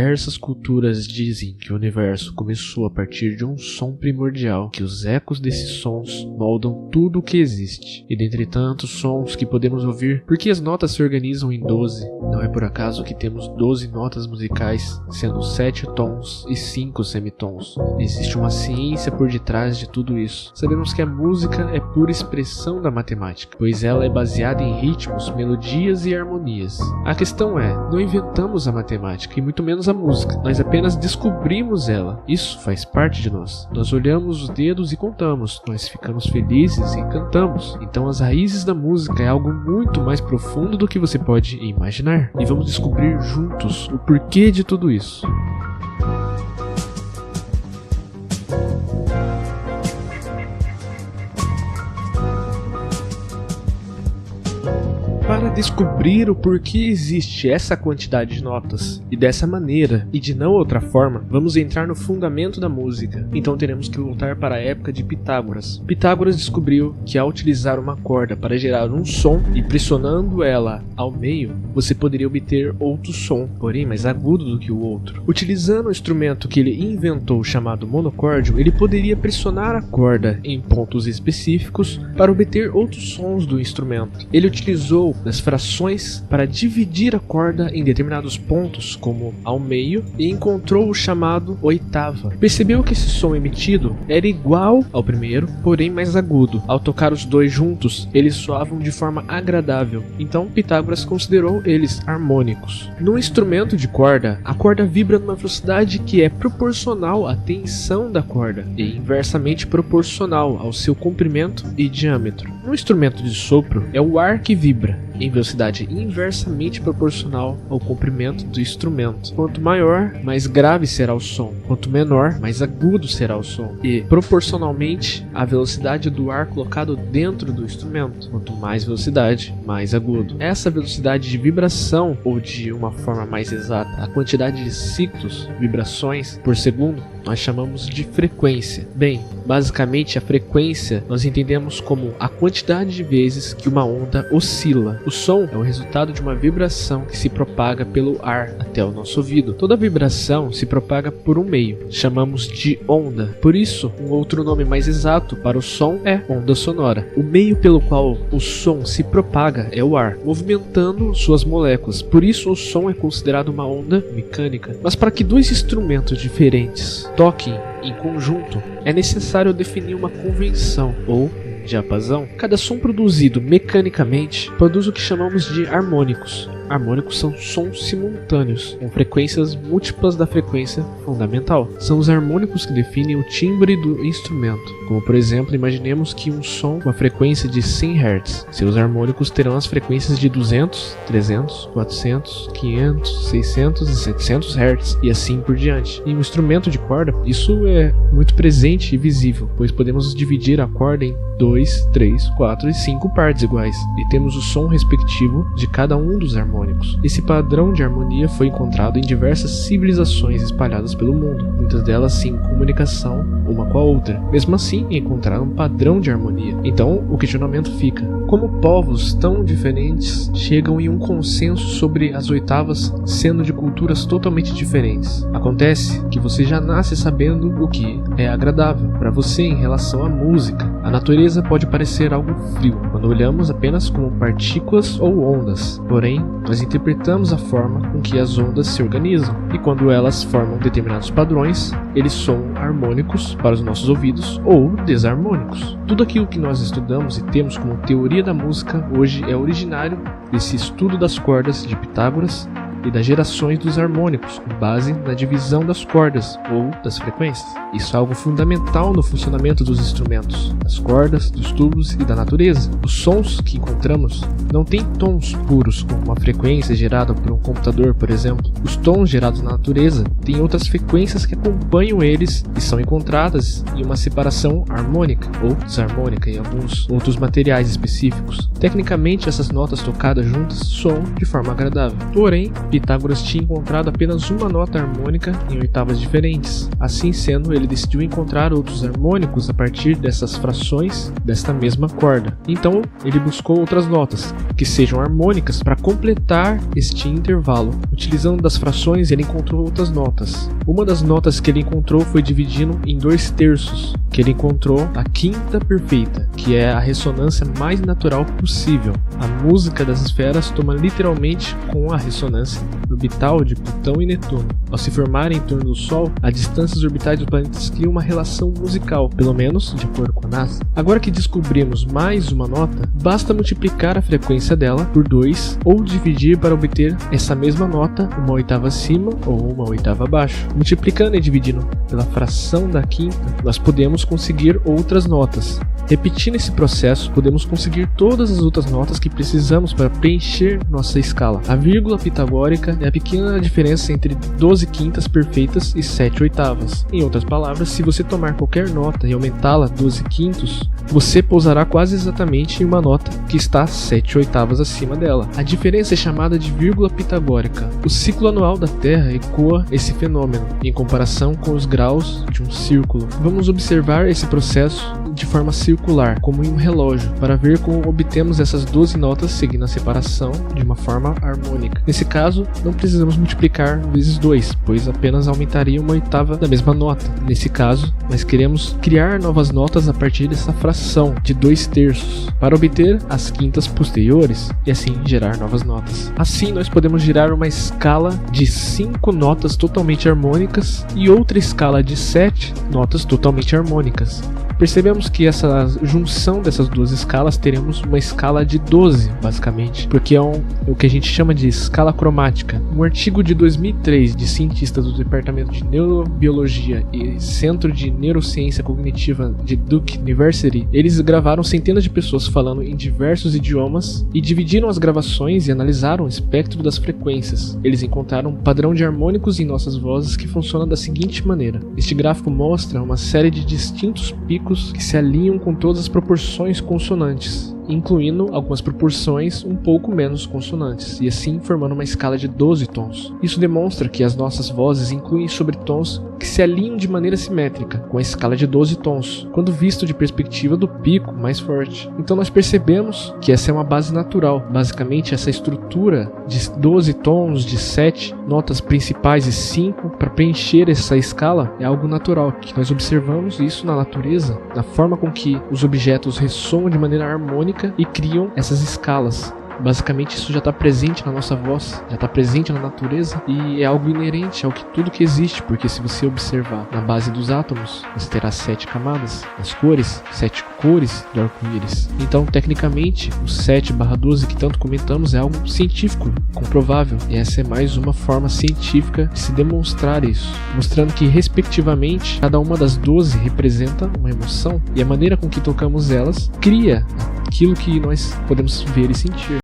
Diversas culturas dizem que o universo começou a partir de um som primordial, que os ecos desses sons moldam tudo o que existe. E dentre tantos sons que podemos ouvir, por que as notas se organizam em 12? Não é por acaso que temos 12 notas musicais, sendo 7 tons e 5 semitons. Existe uma ciência por detrás de tudo isso. Sabemos que a música é pura expressão da matemática, pois ela é baseada em ritmos, melodias e harmonias. A questão é, não inventamos a matemática e muito menos a música, nós apenas descobrimos ela. Isso faz parte de nós. Nós olhamos os dedos e contamos, nós ficamos felizes e cantamos. Então as raízes da música é algo muito mais profundo do que você pode imaginar. E vamos descobrir juntos o porquê de tudo isso. Para descobrir o porquê existe essa quantidade de notas, e dessa maneira, e de não outra forma, vamos entrar no fundamento da música. Então teremos que voltar para a época de Pitágoras. Pitágoras descobriu que ao utilizar uma corda para gerar um som e pressionando ela ao meio, você poderia obter outro som, porém mais agudo do que o outro. Utilizando o instrumento que ele inventou chamado monocórdio, ele poderia pressionar a corda em pontos específicos para obter outros sons do instrumento. Ele utilizou das frações para dividir a corda em determinados pontos, como ao meio, e encontrou o chamado oitava. Percebeu que esse som emitido era igual ao primeiro, porém mais agudo. Ao tocar os dois juntos, eles soavam de forma agradável. Então Pitágoras considerou eles harmônicos. No instrumento de corda, a corda vibra numa velocidade que é proporcional à tensão da corda e inversamente proporcional ao seu comprimento e diâmetro. No instrumento de sopro, é o ar que vibra, em velocidade inversamente proporcional ao comprimento do instrumento. Quanto maior, mais grave será o som. Quanto menor, mais agudo será o som. E, proporcionalmente, à velocidade do ar colocado dentro do instrumento. Quanto mais velocidade, mais agudo. Essa velocidade de vibração, ou de uma forma mais exata, a quantidade de ciclos, vibrações, por segundo, nós chamamos de frequência. Bem, basicamente a frequência nós entendemos como a quantidade de vezes que uma onda oscila. O som é o resultado de uma vibração que se propaga pelo ar até o nosso ouvido. Toda vibração se propaga por um meio, chamamos de onda. Por isso, um outro nome mais exato para o som é onda sonora. O meio pelo qual o som se propaga é o ar, movimentando suas moléculas. Por isso, o som é considerado uma onda mecânica. Mas para que dois instrumentos diferentes toquem em conjunto, é necessário definir uma convenção ou diapasão. Cada som produzido mecanicamente produz o que chamamos de harmônicos. Harmônicos são sons simultâneos, com frequências múltiplas da frequência fundamental. São os harmônicos que definem o timbre do instrumento. Como por exemplo, imaginemos que um som com a frequência de 100 Hz. Seus harmônicos terão as frequências de 200, 300, 400, 500, 600 e 700 Hz, e assim por diante. Em um instrumento de corda, isso é muito presente e visível, pois podemos dividir a corda em 2, 3, 4 e 5 partes iguais, e temos o som respectivo de cada um dos harmônicos. Esse padrão de harmonia foi encontrado em diversas civilizações espalhadas pelo mundo, muitas delas sem comunicação uma com a outra. Mesmo assim, encontraram um padrão de harmonia. Então, o questionamento fica: como povos tão diferentes chegam em um consenso sobre as oitavas, sendo de culturas totalmente diferentes? Acontece que você já nasce sabendo o que é agradável para você em relação à música. A natureza pode parecer algo frio quando olhamos apenas como partículas ou ondas, porém, nós interpretamos a forma com que as ondas se organizam, e quando elas formam determinados padrões, eles são harmônicos para os nossos ouvidos ou desarmônicos. Tudo aquilo que nós estudamos e temos como teoria da música hoje é originário desse estudo das cordas de Pitágoras e das gerações dos harmônicos, com base na divisão das cordas ou das frequências. Isso é algo fundamental no funcionamento dos instrumentos, das cordas, dos tubos e da natureza. Os sons que encontramos não têm tons puros, como uma frequência gerada por um computador, por exemplo. Os tons gerados na natureza têm outras frequências que acompanham eles e são encontradas em uma separação harmônica ou desarmônica em alguns outros materiais específicos. Tecnicamente, essas notas tocadas juntas soam de forma agradável. Porém, Pitágoras tinha encontrado apenas uma nota harmônica em oitavas diferentes. Assim sendo, ele decidiu encontrar outros harmônicos a partir dessas frações desta mesma corda. Então, ele buscou outras notas que sejam harmônicas para completar este intervalo. Utilizando das frações, ele encontrou outras notas. Uma das notas que ele encontrou foi dividindo em 2/3, que ele encontrou a quinta perfeita, que é a ressonância mais natural possível. A música das esferas toma literalmente com a ressonância orbital de Plutão e Netuno. Ao se formarem em torno do Sol, as distâncias orbitais dos planetas criam uma relação musical, pelo menos de acordo com a NASA. Agora que descobrimos mais uma nota, basta multiplicar a frequência dela por 2 ou dividir para obter essa mesma nota uma oitava acima ou uma oitava abaixo. Multiplicando e dividindo pela fração da quinta, nós podemos conseguir outras notas. Repetindo esse processo, podemos conseguir todas as outras notas que precisamos para preencher nossa escala. A vírgula pitagórica é a pequena diferença entre 12 quintas perfeitas e 7 oitavas. Em outras palavras, se você tomar qualquer nota e aumentá-la 12 quintos, você pousará quase exatamente em uma nota que está 7 oitavas acima dela. A diferença é chamada de vírgula pitagórica. O ciclo anual da Terra ecoa esse fenômeno, em comparação com os graus de um círculo. Vamos observar esse processo de forma circular, como em um relógio, para ver como obtemos essas 12 notas seguindo a separação de uma forma harmônica. Nesse caso, não precisamos multiplicar vezes 2, pois apenas aumentaria uma oitava da mesma nota. Nesse caso, nós queremos criar novas notas a partir dessa fração de 2/3, para obter as quintas posteriores e assim gerar novas notas. Assim, nós podemos gerar uma escala de 5 notas totalmente harmônicas e outra escala de 7 notas totalmente harmônicas. Percebemos que essa junção dessas duas escalas teremos uma escala de 12, basicamente, porque é o que a gente chama de escala cromática. Um artigo de 2003 de cientistas do Departamento de Neurobiologia e Centro de Neurociência Cognitiva de Duke University, eles gravaram centenas de pessoas falando em diversos idiomas e dividiram as gravações e analisaram o espectro das frequências. Eles encontraram um padrão de harmônicos em nossas vozes que funciona da seguinte maneira. Este gráfico mostra uma série de distintos picos que se alinham com todas as proporções consonantes, incluindo algumas proporções um pouco menos consonantes, e assim formando uma escala de 12 tons. Isso demonstra que as nossas vozes incluem sobretons que se alinham de maneira simétrica, com a escala de 12 tons, quando visto de perspectiva do pico mais forte. Então nós percebemos que essa é uma base natural. Basicamente, essa estrutura de 12 tons, de 7 notas principais e 5 para preencher essa escala é algo natural, que nós observamos isso na natureza, na forma com que os objetos ressoam de maneira harmônica e criam essas escalas. Basicamente isso já está presente na nossa voz, já está presente na natureza e é algo inerente ao que tudo que existe, porque se você observar na base dos átomos, você terá 7 camadas, as cores, 7 cores do arco-íris. Então, tecnicamente, o 7/12 que tanto comentamos é algo científico, comprovável, e essa é mais uma forma científica de se demonstrar isso, mostrando que, respectivamente, cada uma das 12 representa uma emoção e a maneira com que tocamos elas cria aquilo que nós podemos ver e sentir.